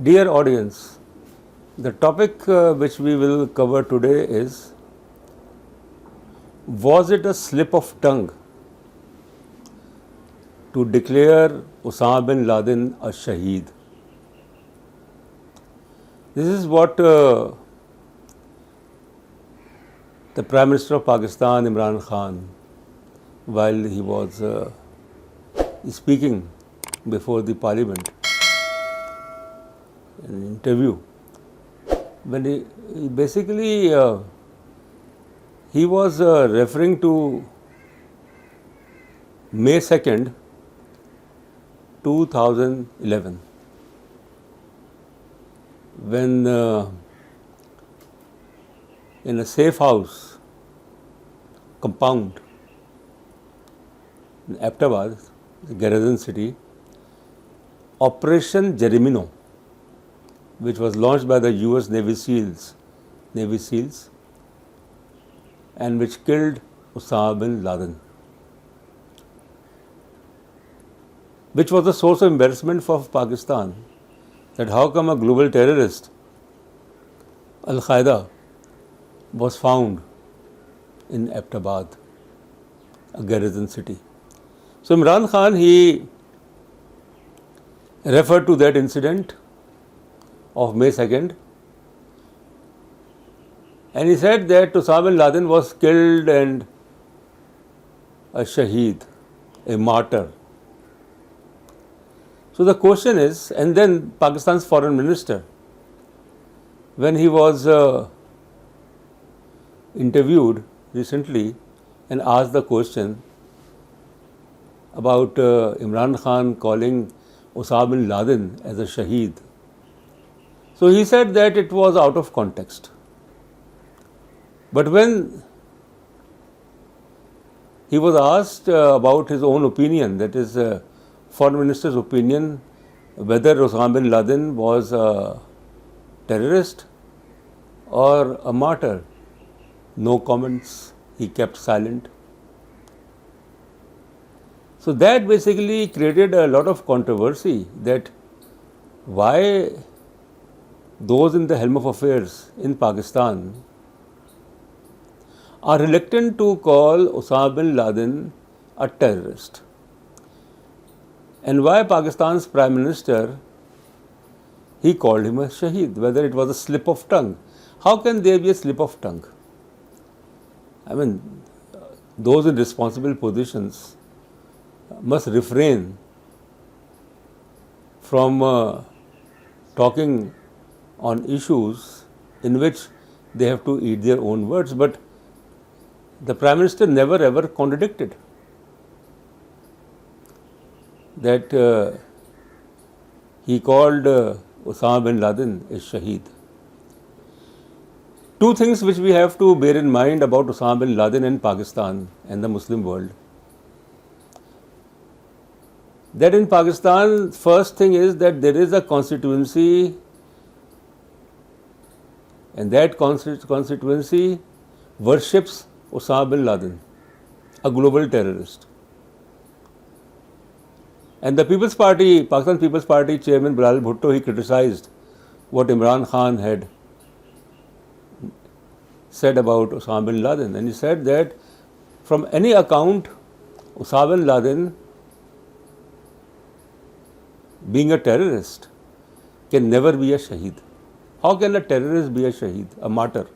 Dear audience, the topic which we will cover today is, was it a slip of tongue to declare Osama bin Laden a Shaheed? This is what the Prime Minister of Pakistan, Imran Khan, while he was speaking before the Parliament in an interview, when he basically he was referring to May 2nd, 2011, when in a safe house compound in Abbottabad, the garrison city, Operation Geronimo, which was launched by the US Navy SEALs, and which killed Osama bin Laden, which was a source of embarrassment for Pakistan, that how come a global terrorist, Al-Qaeda, was found in Abbottabad, a garrison city. So Imran Khan, he referred to that incident of May 2nd, and he said that Osama bin Laden was killed and a Shaheed, a martyr. So the question is, and then Pakistan's foreign minister, when he was interviewed recently and asked the question about Imran Khan calling Osama bin Laden as a Shaheed, so he said that it was out of context. But when he was asked about his own opinion, that is, foreign minister's opinion, whether Osama bin Laden was a terrorist or a martyr, no comments, he kept silent. So that basically created a lot of controversy, that why those in the helm of affairs in Pakistan are reluctant to call Osama bin Laden a terrorist, and why Pakistan's Prime Minister, he called him a Shaheed, whether it was a slip of tongue. How can there be a slip of tongue? I mean, those in responsible positions must refrain from talking on issues in which they have to eat their own words. But the Prime Minister never ever contradicted that he called Osama bin Laden a Shaheed. Two things which we have to bear in mind about Osama bin Laden and Pakistan and the Muslim world. That in Pakistan, first thing is that there is a constituency, and that constituency worships Osama bin Laden, a global terrorist. And the People's Party, Pakistan People's Party Chairman Bilal Bhutto, he criticized what Imran Khan had said about Osama bin Laden, and he said that from any account, Osama bin Laden, being a terrorist, can never be a Shaheed. How can a terrorist be a Shaheed, a martyr?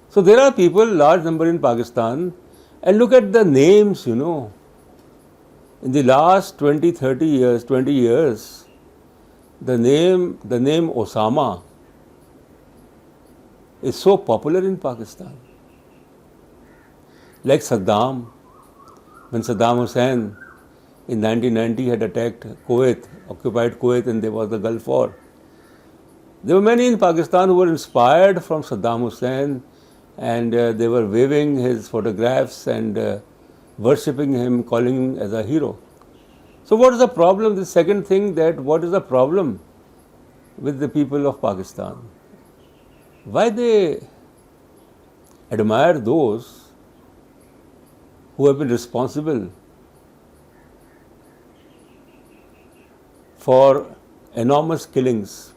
So there are people, large number in Pakistan, and look at the names, In the last 20 years, the name Osama is so popular in Pakistan. Like Saddam, when Saddam Hussein in 1990 had attacked Kuwait, occupied Kuwait, and there was the Gulf War. There were many in Pakistan who were inspired from Saddam Hussein, and they were waving his photographs and worshipping him, calling him as a hero. So what is the problem? The second thing, that what is the problem with the people of Pakistan? Why they admire those who have been responsible for enormous killings,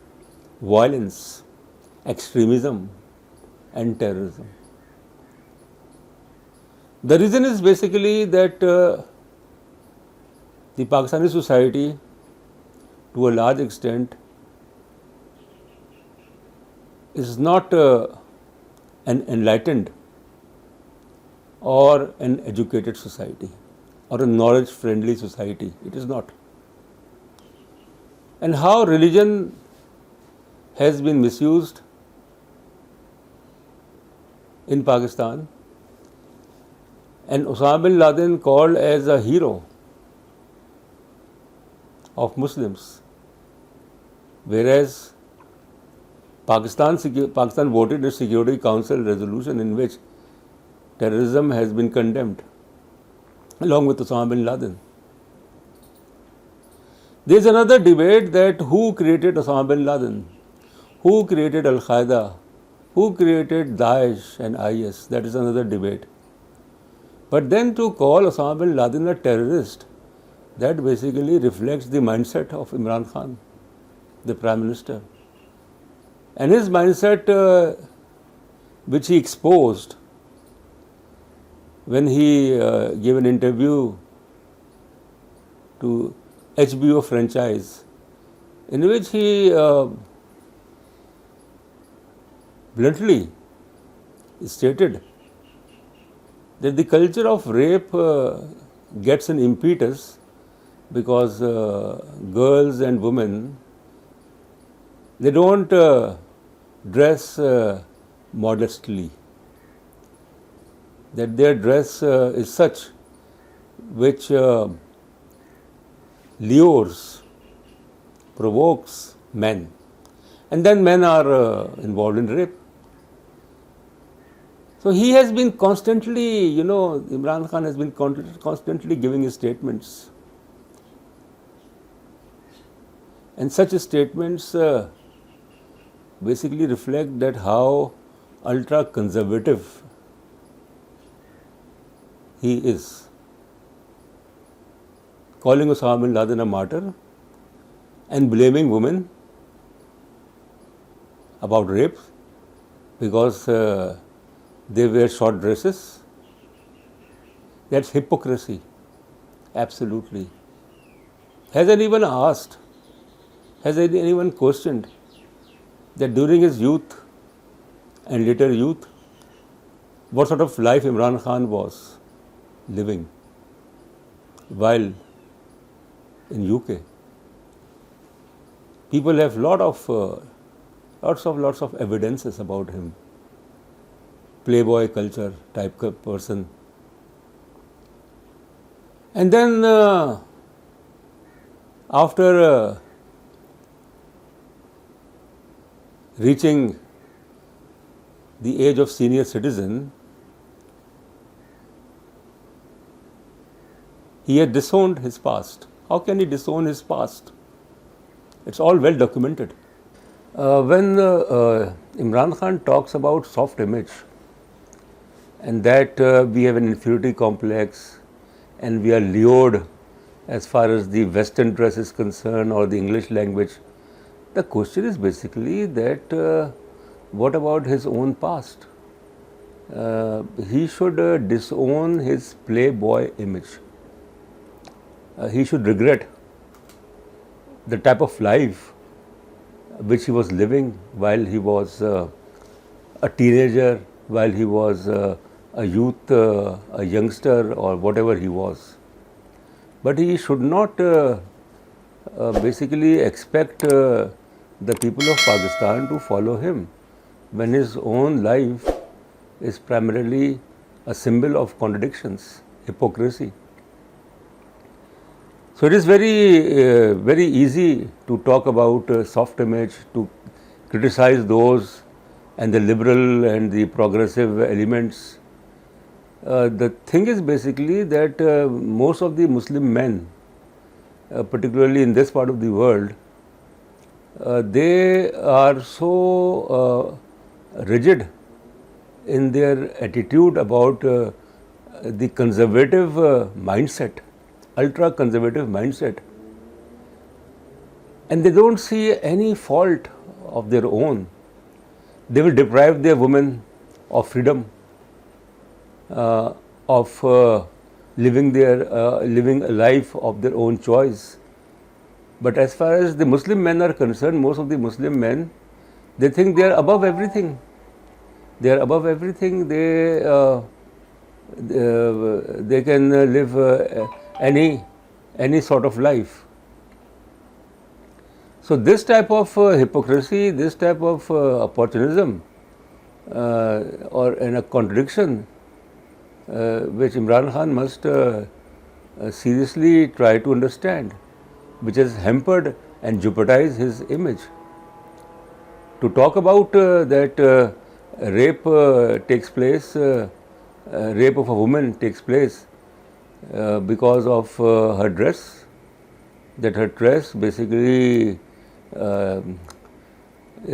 violence, extremism and terrorism. The reason is basically that the Pakistani society, to a large extent, is not an enlightened or an educated society or a knowledge-friendly society. It is not. And how religion has been misused in Pakistan, and Osama bin Laden called as a hero of Muslims, whereas Pakistan voted a Security Council resolution in which terrorism has been condemned along with Osama bin Laden. There is another debate that who created Osama bin Laden, who created Al-Qaeda, who created Daesh and IS. That is another debate. But then to call Osama bin Laden a terrorist, that basically reflects the mindset of Imran Khan, the Prime Minister. And his mindset, which he exposed when he gave an interview to HBO franchise, in which he bluntly stated that the culture of rape gets an impetus because girls and women, they don't dress modestly, that their dress is such which lures, provokes men, and then men are involved in rape. So he has been constantly, Imran Khan has been constantly giving his statements. And such statements basically reflect that how ultra-conservative he is. Calling Osama bin Laden a martyr and blaming women about rape because they wear short dresses. That's hypocrisy, absolutely. Has anyone asked, has anyone questioned that during his youth and later youth, what sort of life Imran Khan was living while in UK? People have lots of evidences about him. Playboy culture type person. And then after reaching the age of senior citizen, he had disowned his past. How can he disown his past? It's all well documented. When Imran Khan talks about soft image and that we have an inferiority complex and we are lured as far as the Western dress is concerned or the English language, the question is basically that what about his own past? He should disown his playboy image. He should regret the type of life which he was living while he was a teenager, while he was a youth, a youngster, or whatever he was. But he should not basically expect the people of Pakistan to follow him when his own life is primarily a symbol of contradictions, hypocrisy. So it is very easy to talk about soft image, to criticize those and the liberal and the progressive elements. The thing is basically that most of the Muslim men, particularly in this part of the world, they are so rigid in their attitude about the conservative mindset, ultra conservative mindset, and they don't see any fault of their own. They will deprive their women of freedom, of living a life of their own choice. But as far as the Muslim men are concerned, most of the Muslim men, they think they are above everything. They are above everything. They can live any sort of life. So this type of hypocrisy, this type of opportunism, or in a contradiction, which Imran Khan must seriously try to understand, which has hampered and jeopardized his image. To talk about that rape takes place, rape of a woman takes place because of her dress, that her dress basically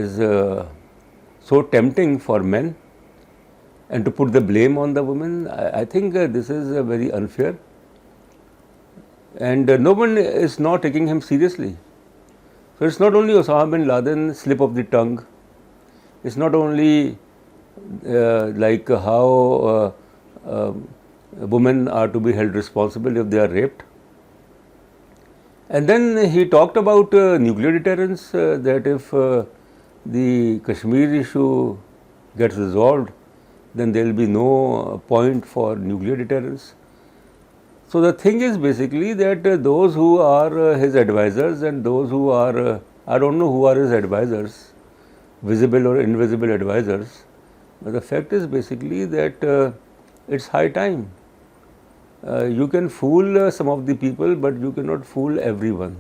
is so tempting for men, and to put the blame on the woman, I think this is very unfair, and no one is not taking him seriously. So it's not only Osama bin Laden slip of the tongue, it's not only like how women are to be held responsible if they are raped. And then he talked about nuclear deterrence, that if the Kashmir issue gets resolved, then there will be no point for nuclear deterrence. So the thing is basically that those who are his advisors and those who are, I don't know who are his advisors, visible or invisible advisors, but the fact is basically that it's high time. You can fool some of the people, but you cannot fool everyone.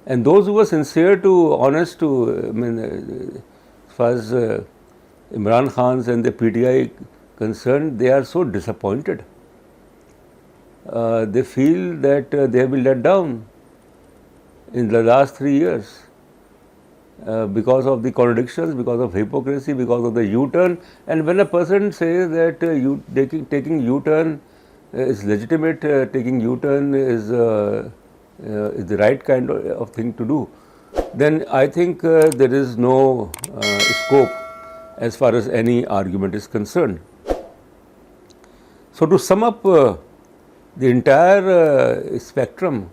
And those who are sincere to, honest to, as far as Imran Khan's and the PTI concerned, they are so disappointed. They feel that they have been let down in the last 3 years because of the contradictions, because of hypocrisy, because of the U-turn. And when a person says that taking U-turn is legitimate, taking U-turn is the right kind of thing to do, then I think there is no scope as far as any argument is concerned. So to sum up the entire spectrum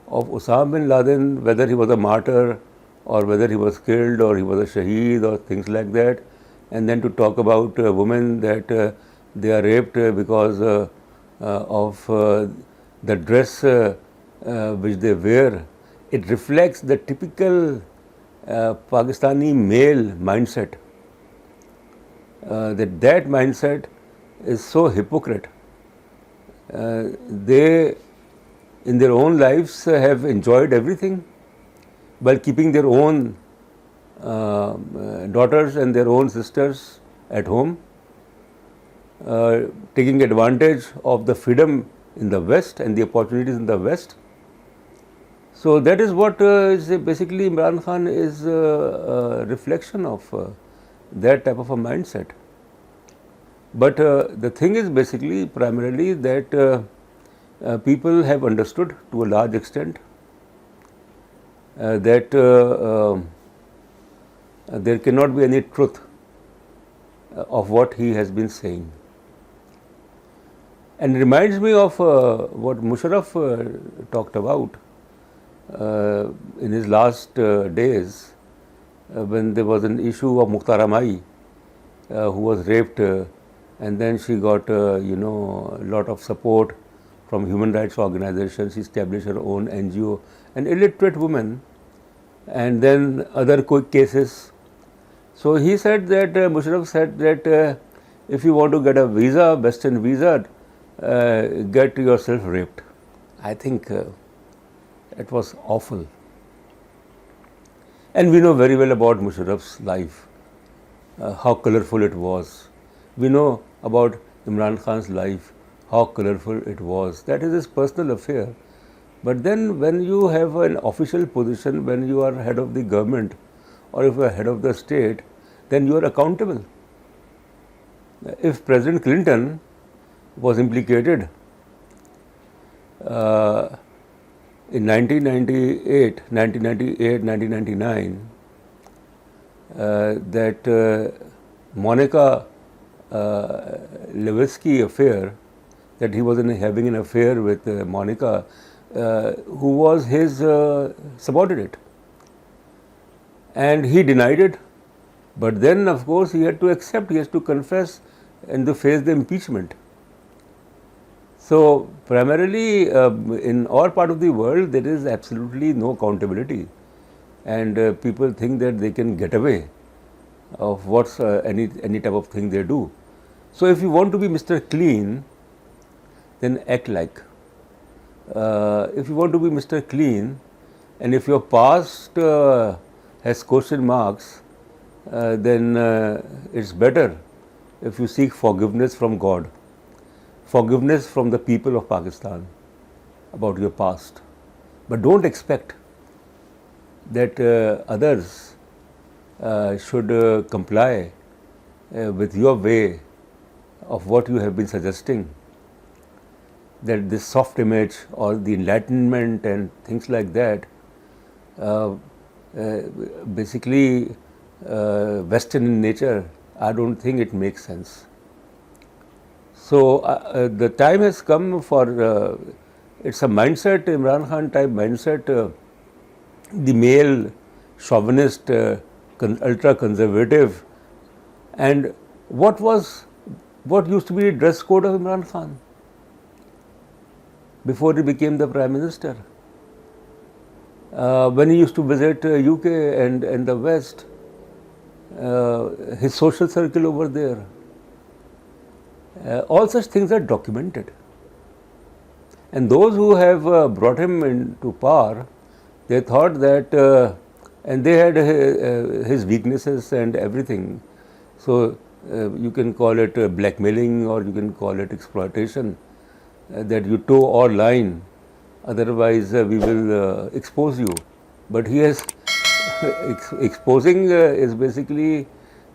of Osama bin Laden, whether he was a martyr or whether he was killed or he was a shaheed or things like that, and then to talk about women that they are raped because of the dress which they wear, it reflects the typical Pakistani male mindset. That mindset is so hypocrite. They in their own lives have enjoyed everything while keeping their own daughters and their own sisters at home, taking advantage of the freedom in the West and the opportunities in the West. So that is what is basically Imran Khan is a reflection of that type of a mindset. But the thing is basically primarily that people have understood to a large extent that there cannot be any truth of what he has been saying. And it reminds me of what Musharraf talked about in his last days when there was an issue of Mukhtar Amai who was raped, and then she got a lot of support from human rights organizations. She established her own NGO, an illiterate woman, and then other quick cases. So he said that Musharraf said that if you want to get a visa, Western visa, get yourself raped. I think it was awful. And we know very well about Musharraf's life, how colorful it was. We know about Imran Khan's life, how colorful it was. That is his personal affair. But then when you have an official position, when you are head of the government or if you are head of the state, then you are accountable. If President Clinton was implicated in 1998, 1999, that Monica Lewinsky affair, that he was having an affair with Monica, who was his subordinate. And he denied it, but then of course he had to accept, he has to confess and to face the impeachment. So primarily in our part of the world there is absolutely no accountability, and people think that they can get away of what's any type of thing they do. So if you want to be Mr. Clean, then act like. If you want to be Mr. Clean, and if your past has question marks, then it's better if you seek forgiveness from God, forgiveness from the people of Pakistan about your past. But don't expect that others should comply with your way of what you have been suggesting, that this soft image or the enlightenment and things like that, basically Western in nature, I don't think it makes sense. So the time has come for, it's a mindset, Imran Khan type mindset, the male chauvinist, ultra conservative. And what used to be the dress code of Imran Khan before he became the Prime Minister? When he used to visit UK and the West, his social circle over there, all such things are documented. And those who have brought him into power, they thought that, and they had his weaknesses and everything. So you can call it blackmailing, or you can call it exploitation, that you toe our line, otherwise we will expose you. But he has exposing is basically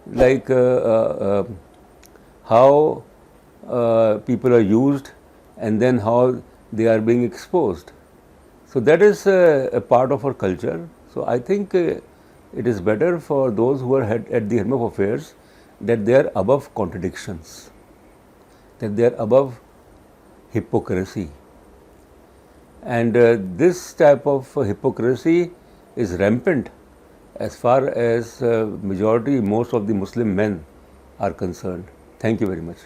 like how people are used and then how they are being exposed. So that is a part of our culture. So I think it is better for those who are at the helm of affairs that they are above contradictions, that they are above hypocrisy. And this type of hypocrisy is rampant as far as most of the Muslim men are concerned. Thank you very much.